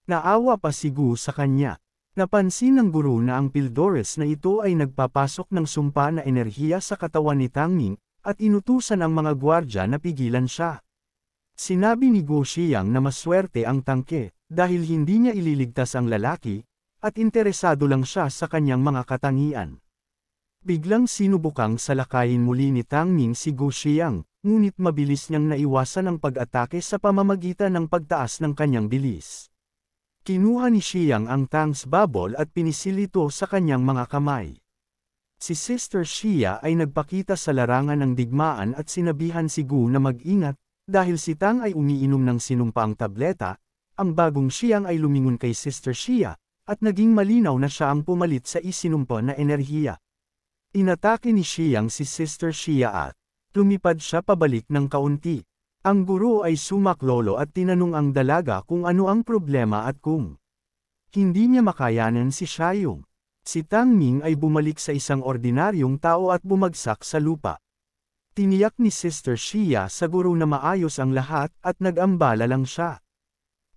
Naawa pa si Gu sa kanya. Napansin ng guro na ang Pildores na ito ay nagpapasok ng sumpa na enerhiya sa katawan ni Tangming, at inutusan ang mga gwardya na pigilan siya. Sinabi ni Guo Xiang na maswerte ang tangke, dahil hindi niya ililigtas ang lalaki, at interesado lang siya sa kanyang mga katangian. Biglang sinubukang salakayin muli ni Tangming si Guo Xiang, ngunit mabilis niyang naiwasan ang pag-atake sa pamamagitan ng pagtaas ng kanyang bilis. Kinuha ni Xiang ang Tang's Bubble at pinisil ito sa kanyang mga kamay. Si Sister Xia ay nagpakita sa larangan ng digmaan at sinabihan si Gu na mag-ingat, dahil si Tang ay umiinom ng sinumpaang tableta. Ang bagong Xiang ay lumingon kay Sister Xia, at naging malinaw na siya ang pumalit sa isinumpa na enerhiya. Inatake ni Xiang si Sister Xia at lumipad siya pabalik ng kaunti. Ang guro ay sumaklolo at tinanong ang dalaga kung ano ang problema at kung hindi niya makayanan si Xiaoyong. Si Tangming ay bumalik sa isang ordinaryong tao at bumagsak sa lupa. Tiniyak ni Sister Xia sa guro na maayos ang lahat at nag-ambala lang siya.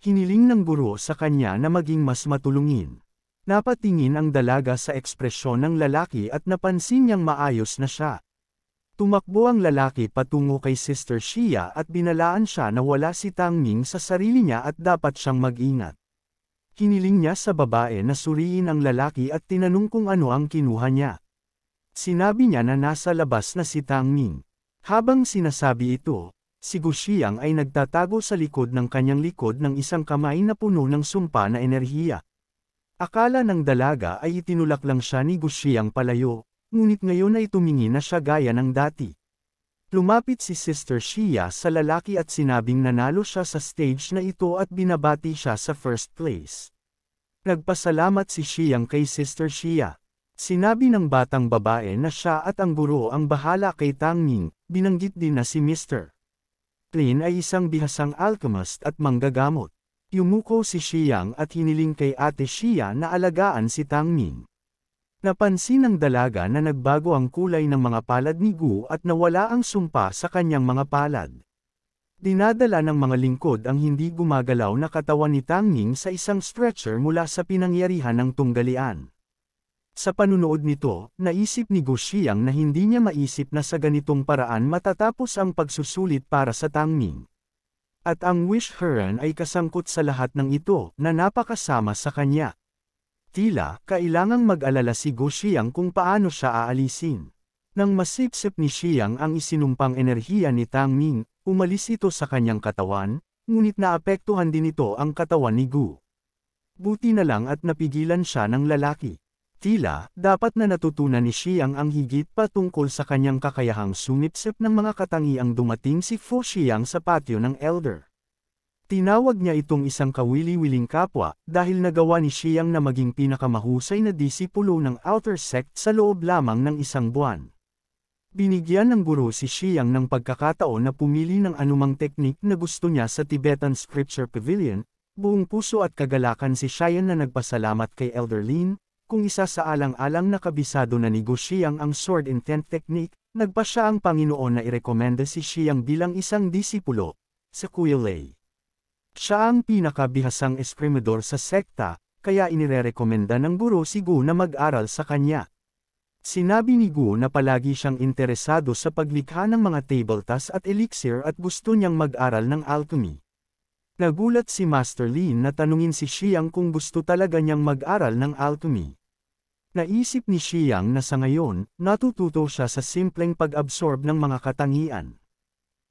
Hiniling ng guro sa kanya na maging mas matulungin. Napatingin ang dalaga sa ekspresyon ng lalaki at napansin niyang maayos na siya. Tumakbo ang lalaki patungo kay Sister Xia at binalaan siya na wala si Tangming sa sarili niya at dapat siyang mag-ingat. Hiniling niya sa babae na suriin ang lalaki at tinanong kung ano ang kinuha niya. Sinabi niya na nasa labas na si Tangming. Habang sinasabi ito, si Gu Xiang ay nagtatago sa likod ng kanyang likod ng isang kamay na puno ng sumpa na enerhiya. Akala ng dalaga ay itinulak lang siya ni Gu Xiang palayo. Ngunit ngayon ay tumingin na siya gaya ng dati. Lumapit si Sister Xia sa lalaki at sinabing nanalo siya sa stage na ito at binabati siya sa first place. Nagpasalamat si Xiang kay Sister Xia. Sinabi ng batang babae na siya at ang guro ang bahala kay Tangming, binanggit din na si Mr. Lin ay isang bihasang alchemist at manggagamot. Yumuko si Xiang at hiniling kay Ate Xia na alagaan si Tangming. Napansin ng dalaga na nagbago ang kulay ng mga palad ni Gu at nawala ang sumpa sa kanyang mga palad. Dinadala ng mga lingkod ang hindi gumagalaw na katawan ni Tangming sa isang stretcher mula sa pinangyarihan ng tunggalian. Sa panunood nito, naisip ni Gu Xiang na hindi niya maisip na sa ganitong paraan matatapos ang pagsusulit para sa Tangming. At ang Wish Heron ay kasangkot sa lahat ng ito na napakasama sa kanya. Tila, kailangang mag-alala si Gu Xiang kung paano siya aalisin. Nang masipsip ni Xiang ang isinumpang enerhiya ni Tangming, umalis ito sa kanyang katawan, ngunit naapektuhan din ito ang katawan ni Gu. Buti na lang at napigilan siya ng lalaki. Tila, dapat na natutunan ni Xiang ang higit pa tungkol sa kanyang kakayahang sumipsip ng mga katangiang dumating si Fu Xiang sa patio ng Elder. Tinawag niya itong isang kawili-wiling kapwa, dahil nagawa ni Xiang na maging pinakamahusay na disipulo ng Outer Sect sa loob lamang ng isang buwan. Binigyan ng guro si Xiang ng pagkakataon na pumili ng anumang teknik na gusto niya sa Tibetan Scripture Pavilion. Buong puso at kagalakan si Xiang na nagpasalamat kay Elder Lin, kung isa sa alang-alang na kabisado na ni Gu Xiang ang Sword Intent Technique, nagpa siya ang Panginoon na irekomenda si Xiang bilang isang disipulo, sa Kuya Lei. Siya ang pinakabihasang esprimador sa sekta, kaya inirerekomenda ng guro si Gu na mag-aral sa kanya. Sinabi ni Gu na palagi siyang interesado sa paglikha ng mga tabletas at elixir at gusto niyang mag-aral ng alchemy. Nagulat si Master Lin na tanungin si Xiang kung gusto talaga niyang mag-aral ng alchemy. Naisip ni Xiang na sa ngayon, natututo siya sa simpleng pag-absorb ng mga katangian.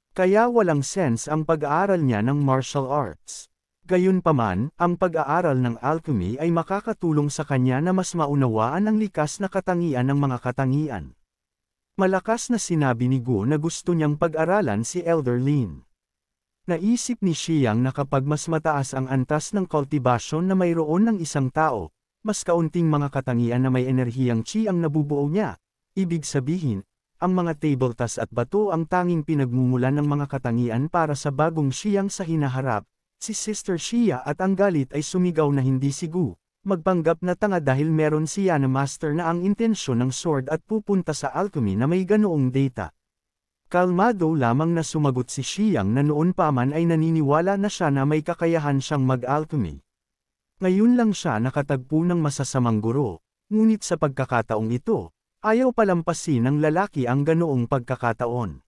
Kaya walang sense ang pag-aaral niya ng martial arts. Gayunpaman, ang pag-aaral ng alchemy ay makakatulong sa kanya na mas maunawaan ang likas na katangian ng mga katangian. Malakas na sinabi ni Gu na gusto niyang pag-aralan si Elder Lin. Naisip ni Xiang na kapag mas mataas ang antas ng cultivation na mayroon ng isang tao, mas kaunting mga katangian na may enerhiyang qi ang nabubuo niya. Ibig sabihin, ang mga tabletas at bato ang tanging pinagmumulan ng mga katangian para sa bagong Xiang sa hinaharap. Si Sister Xia at ang galit ay sumigaw na hindi si Gu magpanggap na tanga dahil meron siya na master na ang intensyon ng sword at pupunta sa alchemy na may ganoong data. Kalmado lamang na sumagot si Xiang na noon pa man ay naniniwala na siya na may kakayahan siyang mag-alchemy. Ngayon lang siya nakatagpo ng masasamang guro, ngunit sa pagkakataong ito, ayaw palampasin ng lalaki ang ganoong pagkakataon.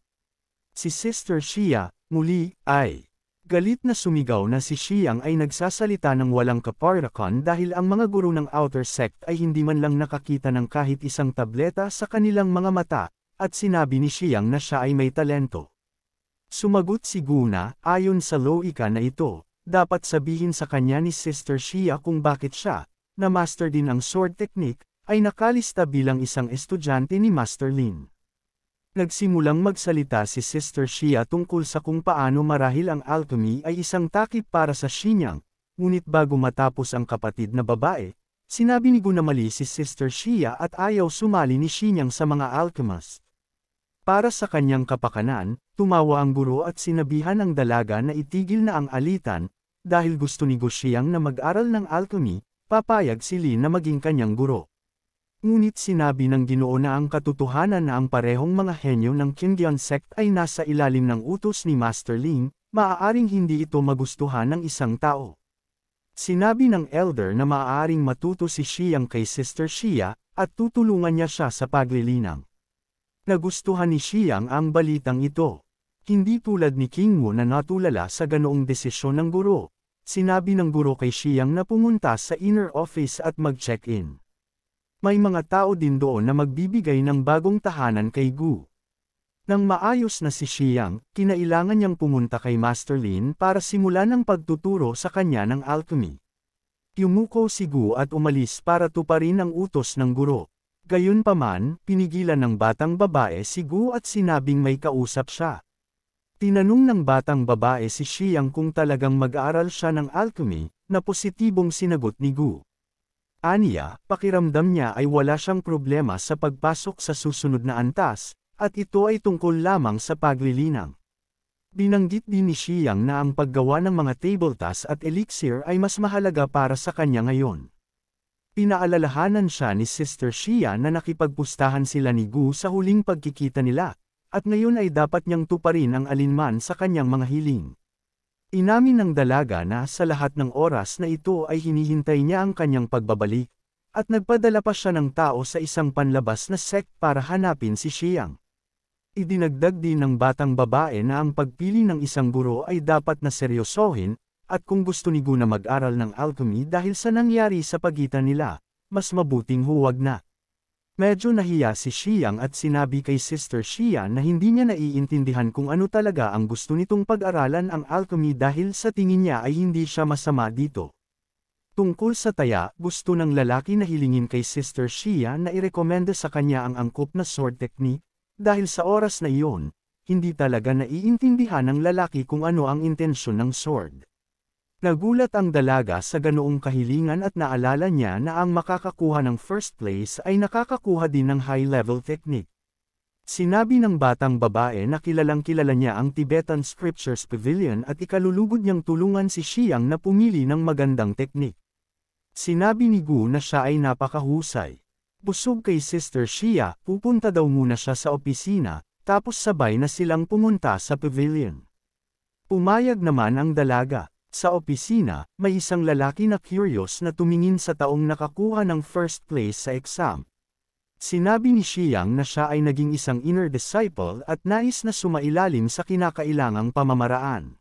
Si Sister Xia, muli, ay galit na sumigaw na si Xiang ay nagsasalita ng walang kaparaanan dahil ang mga guro ng outer sect ay hindi man lang nakakita ng kahit isang tableta sa kanilang mga mata, at sinabi ni Xiang na siya ay may talento. Sumagot si Gu na, ayon sa loika na ito, dapat sabihin sa kanya ni Sister Xia kung bakit siya, na master din ang sword technique, ay nakalista bilang isang estudyante ni Master Lin. Nagsimulang magsalita si Sister Xia tungkol sa kung paano marahil ang alchemy ay isang takip para sa Xinyang, ngunit bago matapos ang kapatid na babae, sinabi ni Gu na mali si Sister Xia at ayaw sumali ni Xinyang sa mga alchemist. Para sa kanyang kapakanan, tumawa ang guro at sinabihan ang dalaga na itigil na ang alitan, dahil gusto ni Gu Xiang na mag-aral ng alchemy, papayag si Lin na maging kanyang guro. Ngunit sinabi ng Ginoo na ang katotohanan na ang parehong mga henyo ng Qingyan sect ay nasa ilalim ng utos ni Master Lin, maaaring hindi ito magustuhan ng isang tao. Sinabi ng elder na maaaring matuto si Xiang kay Sister Xia, at tutulungan niya siya sa paglilinang. Nagustuhan ni Xiang ang balitang ito. Hindi tulad ni King Wu na natulala sa ganoong desisyon ng guro. Sinabi ng guro kay Xiang na pumunta sa inner office at mag-check-in. May mga tao din doon na magbibigay ng bagong tahanan kay Gu. Nang maayos na si Xiang, kinailangan niyang pumunta kay Master Lin para simulan ang pagtuturo sa kanya ng alchemy. Yumuko si Gu at umalis para tuparin ang utos ng guro. Gayunpaman, pinigilan ng batang babae si Gu at sinabing may kausap siya. Tinanong ng batang babae si Xiang kung talagang mag-aaral siya ng alchemy, na positibong sinagot ni Gu. Aniya, pakiramdam niya ay wala siyang problema sa pagpasok sa susunod na antas, at ito ay tungkol lamang sa paglilinang. Binanggit din ni Xiang na ang paggawa ng mga tabletas at elixir ay mas mahalaga para sa kanya ngayon. Pinaalalahanan siya ni Sister Xia na nakipagpustahan sila ni Gu sa huling pagkikita nila, at ngayon ay dapat niyang tuparin ang alinman sa kanyang mga hiling. Inamin ng dalaga na sa lahat ng oras na ito ay hinihintay niya ang kanyang pagbabalik, at nagpadala pa siya ng tao sa isang panlabas na sect para hanapin si Xiang. Idinagdag din ng batang babae na ang pagpili ng isang guro ay dapat na seryosohin, at kung gusto ni Gu na mag-aral ng alchemy dahil sa nangyari sa pagitan nila, mas mabuting huwag na. Medyo nahiya si Xiang at sinabi kay Sister Xia na hindi niya naiintindihan kung ano talaga ang gusto nitong pag-aralan ang alchemy dahil sa tingin niya ay hindi siya masama dito. Tungkol sa taya, gusto ng lalaki na hilingin kay Sister Xia na irekomenda sa kanya ang angkop na sword technique, dahil sa oras na iyon, hindi talaga naiintindihan ng lalaki kung ano ang intensyon ng sword. Nagulat ang dalaga sa ganoong kahilingan at naalala niya na ang makakakuha ng first place ay nakakakuha din ng high-level technique. Sinabi ng batang babae na kilalang kilala niya ang Tibetan Scriptures Pavilion at ikalulugod niyang tulungan si Xiang na pumili ng magandang technique. Sinabi ni Gu na siya ay napakahusay. Busog kay Sister Xia, pupunta daw muna siya sa opisina, tapos sabay na silang pumunta sa pavilion. Pumayag naman ang dalaga. Sa opisina, may isang lalaki na curious na tumingin sa taong nakakuha ng first place sa exam. Sinabi ni Xiang na siya ay naging isang inner disciple at nais na sumailalim sa kinakailangang pamamaraan.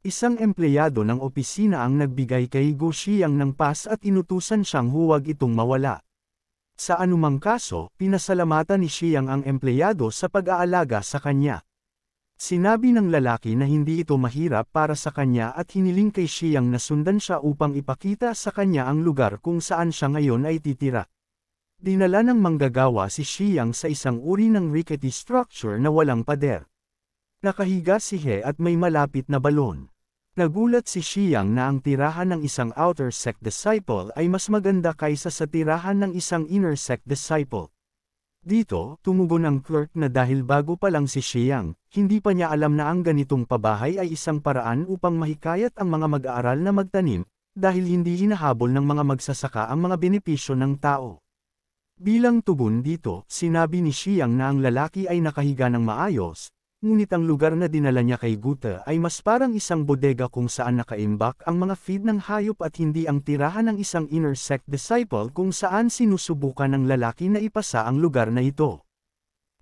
Isang empleyado ng opisina ang nagbigay kay Gu Xiang ng pass at inutusan siyang huwag itong mawala. Sa anumang kaso, pinasalamatan ni Xiang ang empleyado sa pag-aalaga sa kanya. Sinabi ng lalaki na hindi ito mahirap para sa kanya at hiniling kay Xiang na sundan siya upang ipakita sa kanya ang lugar kung saan siya ngayon ay titira. Dinala ng manggagawa si Xiang sa isang uri ng rickety structure na walang pader. Nakahiga si He at may malapit na balon. Nagulat si Xiang na ang tirahan ng isang outer sect disciple ay mas maganda kaysa sa tirahan ng isang inner sect disciple. Dito, tumugon ang clerk na dahil bago pa lang si Xiang, hindi pa niya alam na ang ganitong pabahay ay isang paraan upang mahikayat ang mga mag-aaral na magtanim, dahil hindi hinahabol ng mga magsasaka ang mga benepisyo ng tao. Bilang tugon dito, sinabi ni Xiang na ang lalaki ay nakahiga ng maayos, ngunit ang lugar na dinala niya kay Guta ay mas parang isang bodega kung saan nakaimbak ang mga feed ng hayop at hindi ang tirahan ng isang inner sect disciple kung saan sinusubukan ng lalaki na ipasa ang lugar na ito.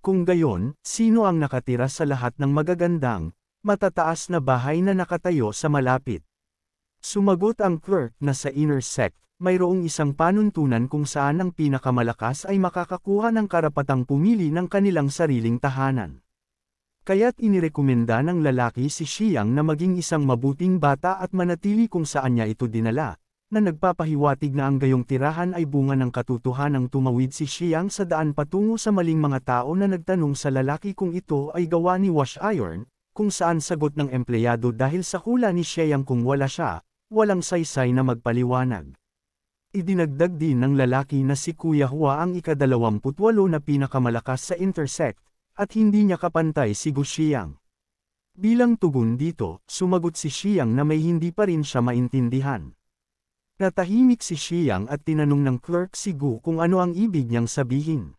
Kung gayon, sino ang nakatira sa lahat ng magagandang, matataas na bahay na nakatayo sa malapit? Sumagot ang clerk na sa inner sect, mayroong isang panuntunan kung saan ang pinakamalakas ay makakakuha ng karapatang pumili ng kanilang sariling tahanan. Kaya't inirekomenda ng lalaki si Xiang na maging isang mabuting bata at manatili kung saan niya ito dinala, na nagpapahiwatig na ang gayong tirahan ay bunga ng katotohanang tumawid si Xiang sa daan patungo sa maling mga tao na nagtanong sa lalaki kung ito ay gawa ni wash iron, kung saan sagot ng empleyado dahil sa hula ni Xiang kung wala siya, walang saysay na magpaliwanag. Idinagdag din ng lalaki na si Kuya Hua ang ika-28 na pinakamalakas sa intersect, at hindi niya kapantay si Gu Xiang. Bilang tugon dito, sumagot si Xiang na may hindi pa rin siya maintindihan. Natahimik si Xiang at tinanong ng clerk si Gu kung ano ang ibig niyang sabihin.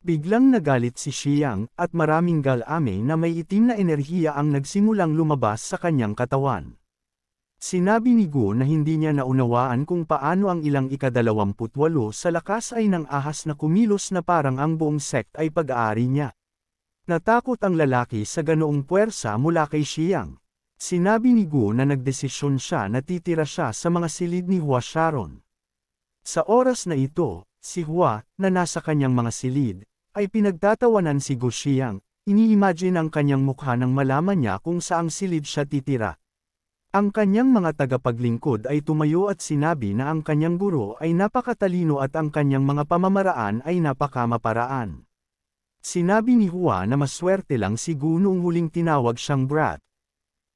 Biglang nagalit si Xiang at maraming galame na may itim na enerhiya ang nagsimulang lumabas sa kanyang katawan. Sinabi ni Gu na hindi niya naunawaan kung paano ang ilang ika-28 sa lakas ay nang ahas na kumilos na parang ang buong sect ay pag-aari niya. Natakot ang lalaki sa ganoong puwersa mula kay Xiang. Sinabi ni Gu na nagdesisyon siya na titira siya sa mga silid ni Hua Sharon. Sa oras na ito, si Hua, na nasa kanyang mga silid, ay pinagtatawanan si Gu Xiang, ini-imagine ang kanyang mukha nang malaman niya kung saang silid siya titira. Ang kanyang mga tagapaglingkod ay tumayo at sinabi na ang kanyang guro ay napakatalino at ang kanyang mga pamamaraan ay napakamaparaan. Sinabi ni Hua na maswerte lang si Gu noong huling tinawag siyang brat.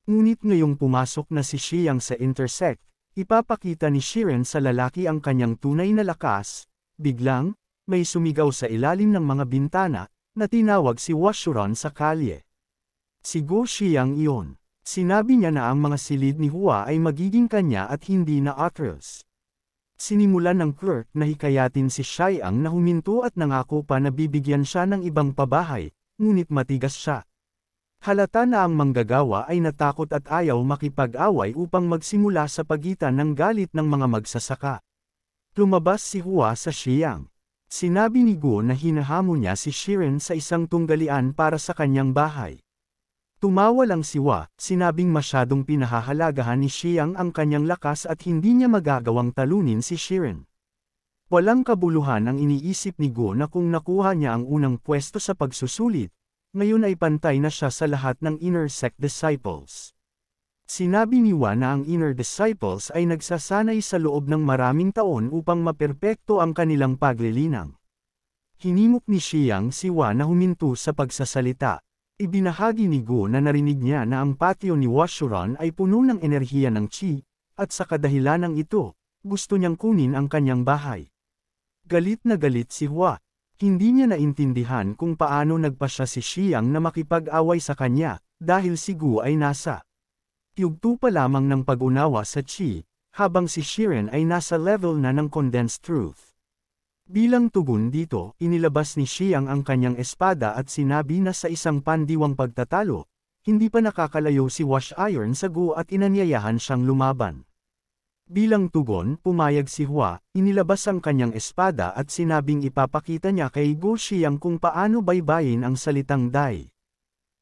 Ngunit ngayong pumasok na si Xiang sa intersect, ipapakita ni Shiren sa lalaki ang kanyang tunay na lakas. Biglang, may sumigaw sa ilalim ng mga bintana, na tinawag si Washuran sa kalye. Si Gu Xiang iyon. Sinabi niya na ang mga silid ni Hua ay magiging kanya at hindi na Atreus. Sinimulan ng clerk na hikayatin si Xiang na huminto at nangako pa na bibigyan siya ng ibang pabahay, ngunit matigas siya. Halata na ang manggagawa ay natakot at ayaw makipag-away upang magsimula sa pagitan ng galit ng mga magsasaka. Lumabas si Hua sa Xiang. Sinabi ni Gu na hinahamon niya si Shiren sa isang tunggalian para sa kanyang bahay. Tumawa lang si Hua, sinabing masyadong pinahahalagahan ni Xiang ang kanyang lakas at hindi niya magagawang talunin si Shiren. Walang kabuluhan ang iniisip ni Gu na kung nakuha niya ang unang pwesto sa pagsusulit, ngayon ay pantay na siya sa lahat ng inner sect disciples. Sinabi ni Hua na ang inner disciples ay nagsasanay sa loob ng maraming taon upang maperpekto ang kanilang paglilinang. Hinimok ni Xiang si Hua na huminto sa pagsasalita. Ibinahagi ni Gu na narinig niya na ang patio ni Washuran ay puno ng enerhiya ng Qi, at sa kadahilanang ito, gusto niyang kunin ang kanyang bahay. Galit na galit si Hua. Hindi niya naintindihan kung paano nagpasya si Xiang na makipag-away sa kanya, dahil si Gu ay nasa yugto pa lamang ng pag-unawa sa Qi, habang si Shiren ay nasa level na ng condensed truth. Bilang tugon dito, inilabas ni Xiang ang kanyang espada at sinabi na sa isang pandiwang pagtatalo, hindi pa nakakalayo si Wash Iron sa Gu at inanyayahan siyang lumaban. Bilang tugon, pumayag si Hua, inilabas ang kanyang espada at sinabing ipapakita niya kay Gu Xiang kung paano baybayin ang salitang Dai.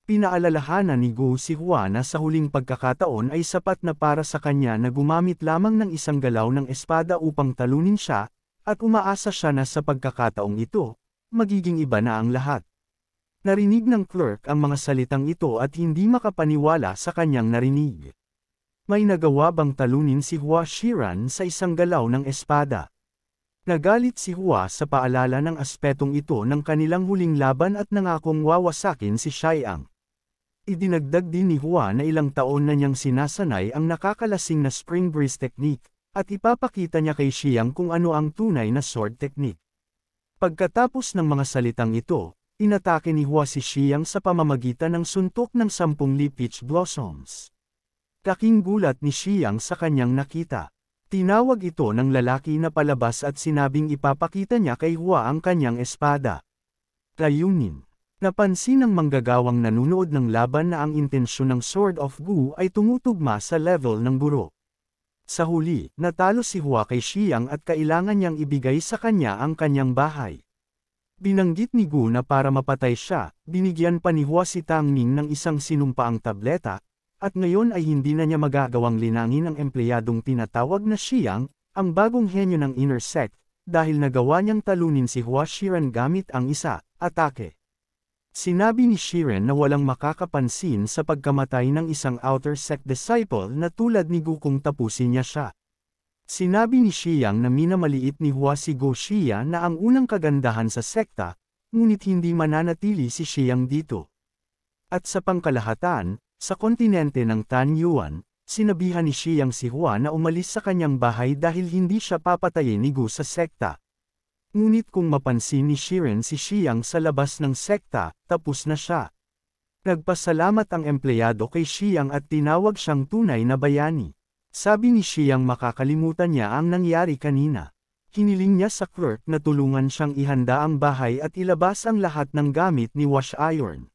Pinaalalahanan ni Gu si Hua na sa huling pagkakataon ay sapat na para sa kanya na gumamit lamang ng isang galaw ng espada upang talunin siya, at umaasa siya na sa pagkakataong ito, magiging iba na ang lahat. Narinig ng clerk ang mga salitang ito at hindi makapaniwala sa kanyang narinig. May nagawa bang talunin si Hua Shiran sa isang galaw ng espada? Nagalit si Hua sa paalala ng aspetong ito ng kanilang huling laban at nangakong wawasakin si Xiang. Idinagdag din ni Hua na ilang taon na niyang sinasanay ang nakakalasing na spring breeze technique, at ipapakita niya kay Xiang kung ano ang tunay na sword technique. Pagkatapos ng mga salitang ito, inatake ni Hua si Xiang sa pamamagitan ng suntok ng 10 peach blossoms. Laking gulat ni Xiang sa kanyang nakita. Tinawag ito ng lalaki na palabas at sinabing ipapakita niya kay Hua ang kanyang espada. Layunin. Napansin ng manggagawang nanunood ng laban na ang intensyon ng Sword of Gu ay tumutugma sa level ng guro. Sa huli, natalo si Hua kay Xiang at kailangan niyang ibigay sa kanya ang kanyang bahay. Binanggit ni Gu na para mapatay siya, binigyan pa ni Hua si Tang Ning ng isang sinumpaang tableta, at ngayon ay hindi na niya magagawang linangin ang empleyadong tinatawag na Xiang, ang bagong henyo ng Inner Sect, dahil nagawa niyang talunin si Hua Xiren gamit ang atake. Sinabi ni Shiren na walang makakapansin sa pagkamatay ng isang Outer Sect disciple na tulad ni Gu kung tapusin niya siya. Sinabi ni Xiang na minamaliit ni Hua si Go Xia na ang unang kagandahan sa sekta, ngunit hindi mananatili si Xiang dito. At sa pangkalahatan, sa kontinente ng Tan Yuan, sinabihan ni Xiang si Hua na umalis sa kanyang bahay dahil hindi siya papatayin ni Gu sa sekta. Ngunit kung mapansin ni Shiren si Xiang sa labas ng sekta, tapos na siya. Nagpasalamat ang empleyado kay Xiang at tinawag siyang tunay na bayani. Sabi ni Xiang makakalimutan niya ang nangyari kanina. Hiniling niya sa clerk na tulungan siyang ihanda ang bahay at ilabas ang lahat ng gamit ni Wash Iron.